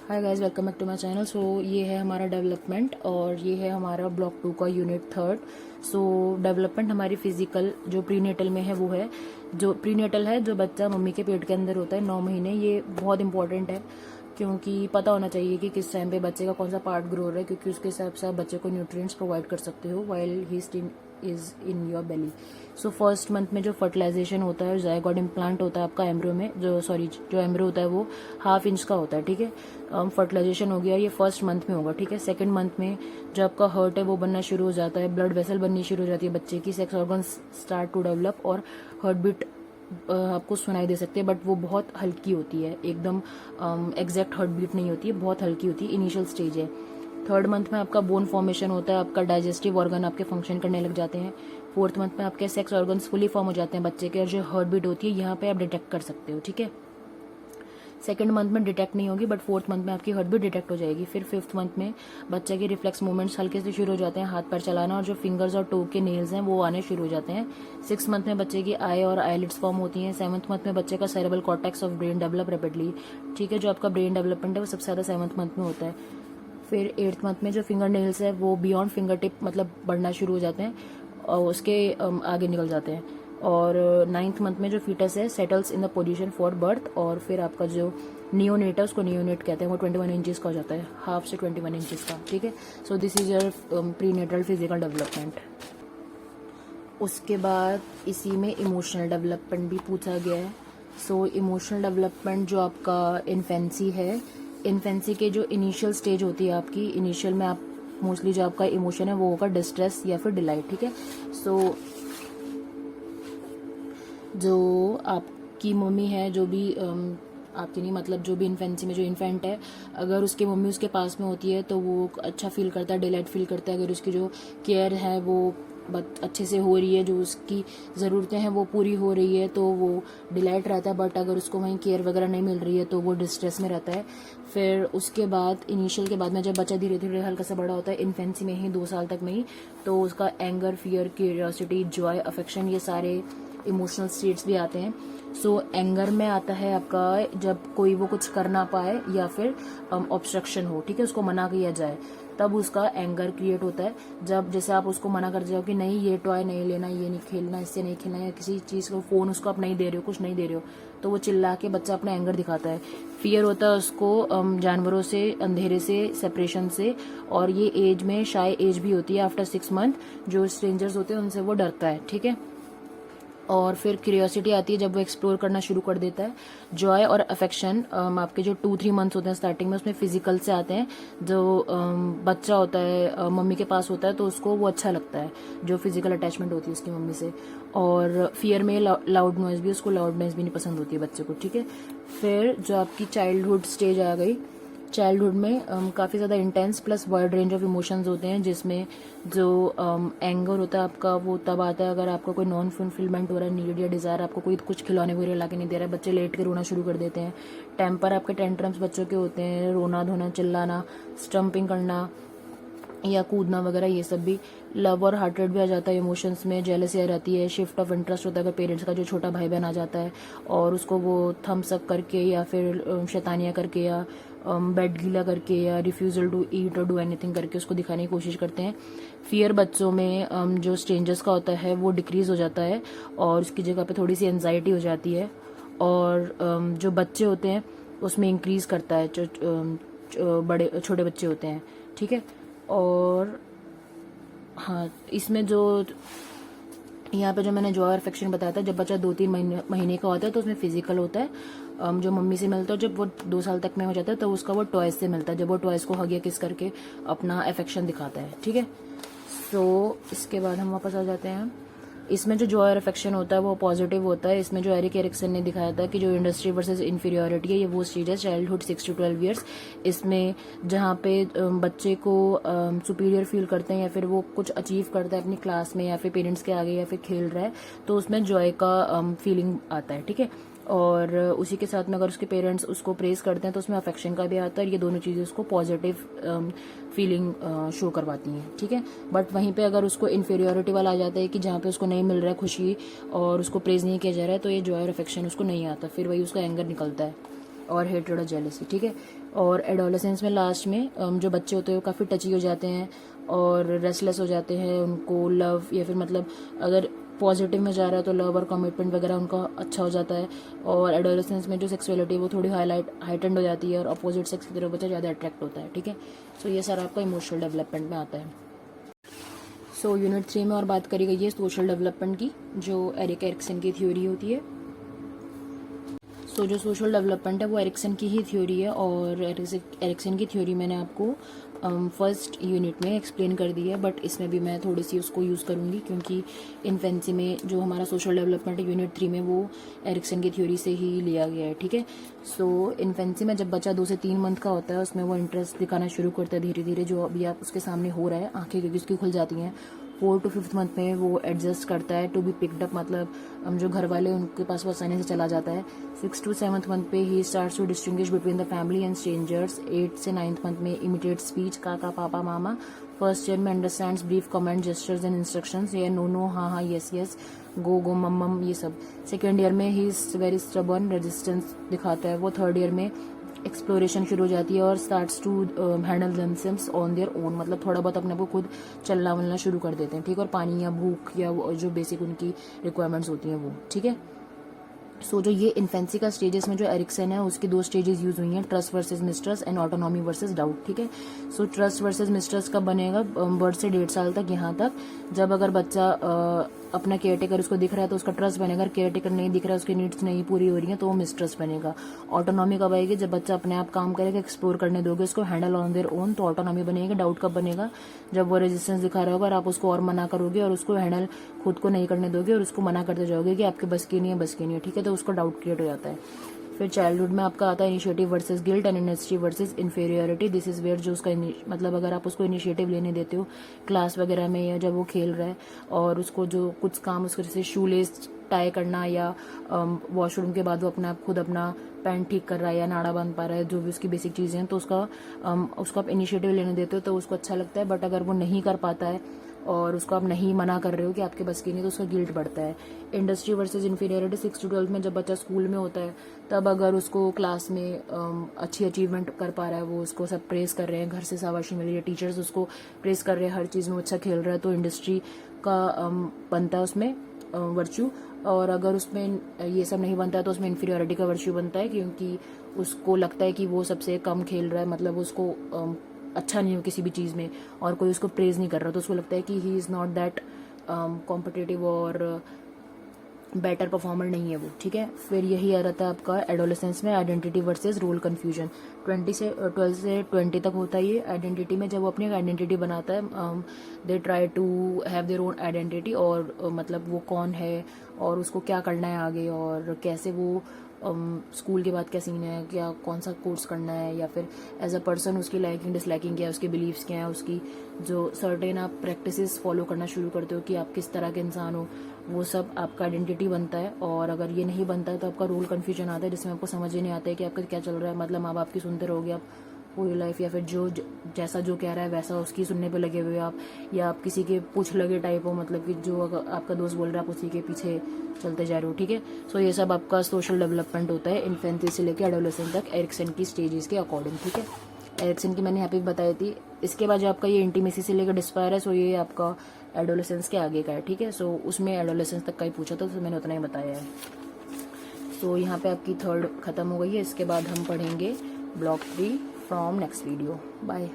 Hi guys, welcome back to my channel. So ये है हमारा डेवलपमेंट और ये है हमारा ब्लॉक 2 का यूनिट 3। सो डेवलपमेंट हमारी फिजिकल जो प्रीनेटल में है वो है, जो प्रीनेटल है जो बच्चा मम्मी के पेट के अंदर होता है 9 महीने। ये बहुत इंपॉर्टेंट है क्योंकि पता होना चाहिए कि किस टाइम पे बच्चे का कौन सा पार्ट ग्रो रहा है, क्योंकि उसके हिसाब से आप बच्चे को न्यूट्रिएंट्स प्रोवाइड कर सकते हो while he still is in your belly. So first month में जो फर्टिलाइजेशन होता है, जायगोट इम्प्लांट होता है आपका एम्ब्रो में, जो एम्ब्रो होता है वो 1/2 इंच का होता है। ठीक है, फर्टिलाइजेशन हो गया, ये फर्स्ट मंथ में होगा। ठीक है, सेकंड मंथ में जो आपका हर्ट है वो बनना शुरू हो जाता है, ब्लड वेसल बननी शुरू हो जाती है बच्चे की, sex organs start to develop और हार्ट बीट आपको सुनाई दे सकती है, बट वो बहुत हल्की होती है, एकदम एग्जैक्ट हार्ट बीट नहीं होती है, बहुत हल्की होती है, इनिशियल स्टेज है। थर्ड मंथ में आपका बोन फॉर्मेशन होता है, आपका डाइजेस्टिव ऑर्गन आपके फंक्शन करने लग जाते हैं। फोर्थ मंथ में आपके सेक्स ऑर्गन्स फुली फॉर्म हो जाते हैं बच्चे के, और जो हार्ट बीट होती है यहाँ पे आप डिटेक्ट कर सकते हो। ठीक है, सेकंड मंथ में डिटेक्ट नहीं होगी, बट फोर्थ मंथ में आपकी हार्ट बीट डिटेक्ट हो जाएगी। फिर फिफ्थ मंथ में बच्चे के रिफ्लेक्स मूवमेंट्स हल्के से शुरू हो जाते हैं, हाथ पैर चलाना, और जो फिंगर्स और टो के नेल्स हैं वो आने शुरू हो जाते हैं। सिक्स मंथ में बच्चे की आई और आईलिड्स फॉर्म होती हैं। सेवंथ मंथ में बच्चे का cerebral cortex of brain develop rapidly. ठीक है, जो आपका ब्रेन डेवलपमेंट है वो सबसे ज्यादा सेवंथ मंथ में होता है। फिर एट्थ मंथ में जो फिंगर नेल्स है वो बियॉन्ड फिंगर टिप मतलब बढ़ना शुरू हो जाते हैं और उसके आगे निकल जाते हैं। और नाइन्थ मंथ में जो फीटस है settles in the position for birth, और फिर आपका जो नियोनेट है उसको नियोनेट कहते हैं, वो 21 इंचेस का हो जाता है, 1/2 से 21 इंचेस का। ठीक है, so this is your prenatal physical development. उसके बाद इसी में इमोशनल डेवलपमेंट भी पूछा गया है। सो इमोशनल डेवलपमेंट जो आपका इन्फेंसी है, इन्फेंसी के जो इनिशियल स्टेज होती है आपकी, इनिशियल में आप मोस्टली जो आपका इमोशन है वो होगा डिस्ट्रेस या फिर डिलाइट। ठीक है, सो जो आपकी मम्मी है, जो भी आपकी नहीं मतलब जो भी इन्फेंसी में जो इन्फेंट है, अगर उसकी मम्मी उसके पास में होती है तो वो अच्छा फील करता है, डिलाइट फील करता है। अगर उसकी जो केयर है वो अच्छे से हो रही है, जो उसकी ज़रूरतें हैं वो पूरी हो रही है, तो वो डिलाइट रहता है। बट अगर उसको वहीं केयर वगैरह नहीं मिल रही है तो वो डिस्ट्रेस में रहता है। फिर उसके बाद इनिशियल के बाद में जब बच्चा धीरे धीरे हल्का सा बड़ा होता है, इन्फेंसी में ही 2 साल तक में ही, तो उसका anger, fear, curiosity, Joy, affection, ये सारे इमोशनल स्टेट्स भी आते हैं। सो एंगर में आता है आपका जब कोई वो कुछ कर ना पाए या फिर ऑब्स्ट्रक्शन हो, ठीक है, उसको मना किया जाए, तब उसका एंगर क्रिएट होता है। जब जैसे आप उसको मना कर जाओ कि नहीं ये टॉय नहीं लेना, ये नहीं खेलना, इससे नहीं खेलना, या किसी चीज़ को फोन उसको आप नहीं दे रहे हो, कुछ नहीं दे रहे हो, तो वो चिल्ला के बच्चा अपना एंगर दिखाता है। फियर होता है उसको जानवरों से, अंधेरे से, सेपरेशन से, और ये एज में शाय एज भी होती है। आफ्टर 6 मंथ जो स्ट्रेंजर्स होते हैं उनसे वो डरता है। ठीक है, और फिर क्यूरियोसिटी आती है जब वो एक्सप्लोर करना शुरू कर देता है। जॉय और अफेक्शन आपके जो 2-3 मंथ्स होते हैं स्टार्टिंग में, उसमें फिजिकल से आते हैं। जो बच्चा होता है मम्मी के पास होता है तो उसको वो अच्छा लगता है, जो फिजिकल अटैचमेंट होती है उसकी मम्मी से। और फियर में लाउड नॉइज भी, उसको लाउड नॉइज भी नहीं पसंद होती है बच्चे को। ठीक है, फिर जो आपकी चाइल्डहुड स्टेज आ गई, चाइल्डहुड में काफ़ी ज़्यादा intense plus wide range of emotions होते हैं, जिसमें जो एंगर होता है आपका वो तब आता है अगर आपका कोई नॉन फुलफिलमेंट हो रहा है, नीड या डिज़ायर, आपको कोई कुछ खिलौने वगैरह ला के नहीं दे रहा है, बच्चे लेट के रोना शुरू कर देते हैं। टेम्पर आपके टेंट्रम्स बच्चों के होते हैं, रोना धोना, चिल्लाना, स्टम्पिंग करना या कूदना वगैरह, ये सब भी। लव और हार्ट रेट भी आ जाता है इमोशंस में, जेलसी आ रहती है, शिफ्ट ऑफ इंटरेस्ट होता है अगर पेरेंट्स का जो छोटा भाई बहन आ जाता है और उसको वो थम्स अप करके या फिर शैतानियाँ करके या बेड गीला करके या रिफ्यूजल टू ईट और डू एनीथिंग करके उसको दिखाने की कोशिश करते हैं। फियर बच्चों में जो स्ट्रेंजर्स का होता है वो डिक्रीज हो जाता है और उसकी जगह पे थोड़ी सी एंजाइटी हो जाती है। और जो बच्चे होते हैं उसमें इंक्रीज करता है, जो बड़े छोटे बच्चे होते हैं। ठीक है, और हाँ, इसमें जो यहाँ पे जो मैंने जॉय और अफेक्शन बताया था, जब बच्चा 2-3 महीने का होता है तो उसमें फिजिकल होता है, जो मम्मी से मिलता है। जब वो 2 साल तक में हो जाता है तो उसका वो टॉयज से मिलता है, जब वो टॉयज को हग या किस करके अपना अफेक्शन दिखाता है। ठीक है, सो इसके बाद हम वापस आ जाते हैं। इसमें जो जॉय और अफेक्शन होता है वो पॉजिटिव होता है। इसमें जो एरिक एरिक्सन ने दिखाया था कि जो इंडस्ट्री वर्सेस इन्फीरियोरिटी है, ये वो स्टेज है चाइल्डहुड 6 to 12 ईयर्स। इसमें जहाँ पे बच्चे को सुपीरियर फील करते हैं या फिर वो कुछ अचीव करता है अपनी क्लास में या फिर पेरेंट्स के आगे या फिर खेल रहा है, तो उसमें जॉय का फीलिंग आता है। ठीक है, और उसी के साथ में अगर उसके पेरेंट्स उसको प्रेज करते हैं तो उसमें अफेक्शन का भी आता है, और ये दोनों चीज़ें उसको पॉजिटिव फीलिंग शो करवाती हैं। ठीक है, बट वहीं पे अगर उसको इन्फीरियोरिटी वाला आ जाता है कि जहाँ पे उसको नहीं मिल रहा है खुशी और उसको प्रेज नहीं किया जा रहा है, तो ये जॉय और अफेक्शन उसको नहीं आता, फिर वही उसका एंगर निकलता है। और हेट्रेड और जेलसी, ठीक है। और एडोलेसेंस में लास्ट में जो बच्चे होते हैं वो काफ़ी टची हो जाते हैं और रेस्टलेस हो जाते हैं, उनको लव या फिर मतलब अगर पॉजिटिव में जा रहा है तो लव और कमिटमेंट वगैरह उनका अच्छा हो जाता है। और एडोलेसेंस में जो सेक्सुअलिटी है वो थोड़ी हाइटेंड हो जाती है और अपोजिट सेक्स की तरफ बच्चा ज़्यादा अट्रैक्ट होता है, ठीक है। सो ये सारा आपका इमोशनल डेवलपमेंट में आता है। सो यूनिट 3 में और बात करी गई है सोशल डेवलपमेंट की, जो एरिक एरिक्सन की थ्योरी होती है। सो जो सोशल डेवलपमेंट है वो एरिक्सन की ही थ्योरी है और एरिक्सन की थ्योरी मैंने आपको फर्स्ट यूनिट में एक्सप्लेन कर दी है, बट इसमें भी मैं थोड़ी सी उसको यूज़ करूँगी क्योंकि इन्फेंसी में जो हमारा सोशल डेवलपमेंट है यूनिट 3 में वो एरिक्सन की थ्योरी से ही लिया गया है, ठीक है। सो इन्फेंसी में जब बच्चा 2 से 3 मंथ का होता है उसमें वो इंटरेस्ट दिखाना शुरू करता है धीरे धीरे, जो अभी आप उसके सामने हो रहा है, आंखें क्योंकि उसकी खुल जाती हैं। 4 to 5th मंथ में वो एडजस्ट करता है टू बी पिकड अप, मतलब हम जो घर वाले उनके पास वो आसानी से चला जाता है। 6 to 7th मंथ पे ही starts to distinguish between the family and strangers. 8 से 9th मंथ में इमिटेट स्पीच, काका पापा मामा। फर्स्ट ईयर में understands brief comment gestures and instructions, ये नो नो, हाँ हाँ, यस यस, गो गो, मम मम, ये सब। सेकेंड ईयर में ही वेरी स्टबर्न, रेजिस्टेंस दिखाता है वो। थर्ड ईयर में एक्सप्लोरेशन शुरू हो जाती है और starts to handle themselves on their own, मतलब थोड़ा बहुत अपने को खुद चलना वलना शुरू कर देते हैं, ठीक है। और पानी या भूख या जो बेसिक उनकी रिक्वायरमेंट्स होती हैं वो, ठीक है। सो जो ये इन्फेंसी का स्टेजेस में जो एरिक्सन है उसकी 2 स्टेजेस यूज हुई हैं, trust versus mistrust and autonomy versus doubt, ठीक है। सो ट्रस्ट वर्सेस मिस्ट्रस्ट कब बनेगा? बर्थ से 1.5 साल तक, यहाँ तक। जब अगर बच्चा अपना केयर टेकर उसको दिख रहा है तो उसका ट्रस्ट बनेगा, केयर टेकर नहीं दिख रहा है, उसकी नीड्स नहीं पूरी हो रही है तो वो मिस्ट्रस्ट बनेगा। ऑटोनॉमी कब आएगी? जब बच्चा अपने आप काम करेगा, एक्सप्लोर करने दोगे उसको, हैंडल ऑन देयर ओन, तो ऑटोनॉमी बनेगी। डाउट कब बनेगा? जब वो रेजिस्टेंस दिखा रहा होगा और आप उसको और मना करोगे और उसको हैंडल खुद को नहीं करने दोगे और उसको मना करते जाओगे कि आपके बस की नहीं है, बस की नहीं है, ठीक है, तो उसको डाउट क्रिएट हो जाता है। फिर चाइल्डहुड में आपका आता है initiative versus guilt and initiative versus inferiority. This is where जो उसका मतलब अगर आप उसको इनिशिएटिव लेने देते हो क्लास वगैरह में या जब वो खेल रहा है और उसको जो कुछ काम उसको जैसे शूलेस टाई करना या वॉशरूम के बाद वो अपना खुद अपना पैंट ठीक कर रहा है या नाड़ा बांध पा रहा है, जो भी उसकी बेसिक चीज़ें हैं, तो उसको आप इनिशिएटिव लेने देते हो तो उसको अच्छा लगता है। बट अगर वो नहीं कर पाता है और उसको आप नहीं मना कर रहे हो कि आपके बस की नहीं, तो उसका गिल्ट बढ़ता है। इंडस्ट्री वर्सेस इन्फीरियरिटी 6 to 12 में जब बच्चा स्कूल में होता है तब अगर उसको क्लास में अच्छी अचीवमेंट कर पा रहा है, वो उसको सब प्रेस कर रहे हैं, घर से शाबाशी मिल रही है, टीचर्स उसको प्रेस कर रहे हैं, हर चीज़ में अच्छा खेल रहा है, तो इंडस्ट्री का बनता है उसमें वर्च्यू। और अगर उसमें ये सब नहीं बनता है तो उसमें इन्फीरियरिटी का वर्च्यू बनता है, क्योंकि उसको लगता है कि वो सबसे कम खेल रहा है, मतलब उसको अच्छा नहीं हो किसी भी चीज़ में और कोई उसको प्रेज नहीं कर रहा, तो उसको लगता है कि he is not that competitive और बेटर परफॉर्मर नहीं है वो, ठीक है। फिर यही आ रहता है आपका एडोलेसेंस में आइडेंटिटी वर्सेस रोल कन्फ्यूजन। 12 से 20 तक होता है ये आइडेंटिटी में, जब वो अपनी आइडेंटिटी बनाता है, they try to have their own identity, और मतलब वो कौन है और उसको क्या करना है आगे और कैसे वो स्कूल के बाद क्या सीन है, क्या कौन सा कोर्स करना है, या फिर एज अ पर्सन उसकी लाइकिंग डिसलाइकिंग क्या है, उसके बिलीव्स क्या है, उसकी जो सर्टेन आप प्रैक्टिसेस फॉलो करना शुरू करते हो कि आप किस तरह के इंसान हो, वो सब आपका आइडेंटिटी बनता है। और अगर ये नहीं बनता है तो आपका रोल कन्फ्यूजन आता है, जिसमें आपको समझ ही नहीं आता है कि आपका क्या चल रहा है, मतलब माँ बाप की सुनते रहोगे आप पूरी लाइफ, या फिर जो जैसा जो कह रहा है वैसा उसकी सुनने पे लगे हुए आप, या आप किसी के पूछ लगे टाइप हो, मतलब कि जो आपका दोस्त बोल रहा है आप उसी के पीछे चलते जा रहे हो, ठीक है। सो ये सब आपका सोशल डेवलपमेंट होता है इन्फेंसी से लेकर एडोलेसेंस तक एरिक्सन की स्टेजेस के अकॉर्डिंग, ठीक है। एरिक्सन की मैंने यहाँ पे बताई थी। इसके बाद जो आपका ये इंटीमेसी से लेकर डिस्पायर है, सो ये आपका एडोलेसेंस के आगे का है, ठीक है। सो उसमें एडोलेसेंस तक का ही पूछा था तो मैंने उतना ही बताया है। सो यहाँ पे आपकी 3rd खत्म हो गई है। इसके बाद हम पढ़ेंगे block 3 from next video. Bye.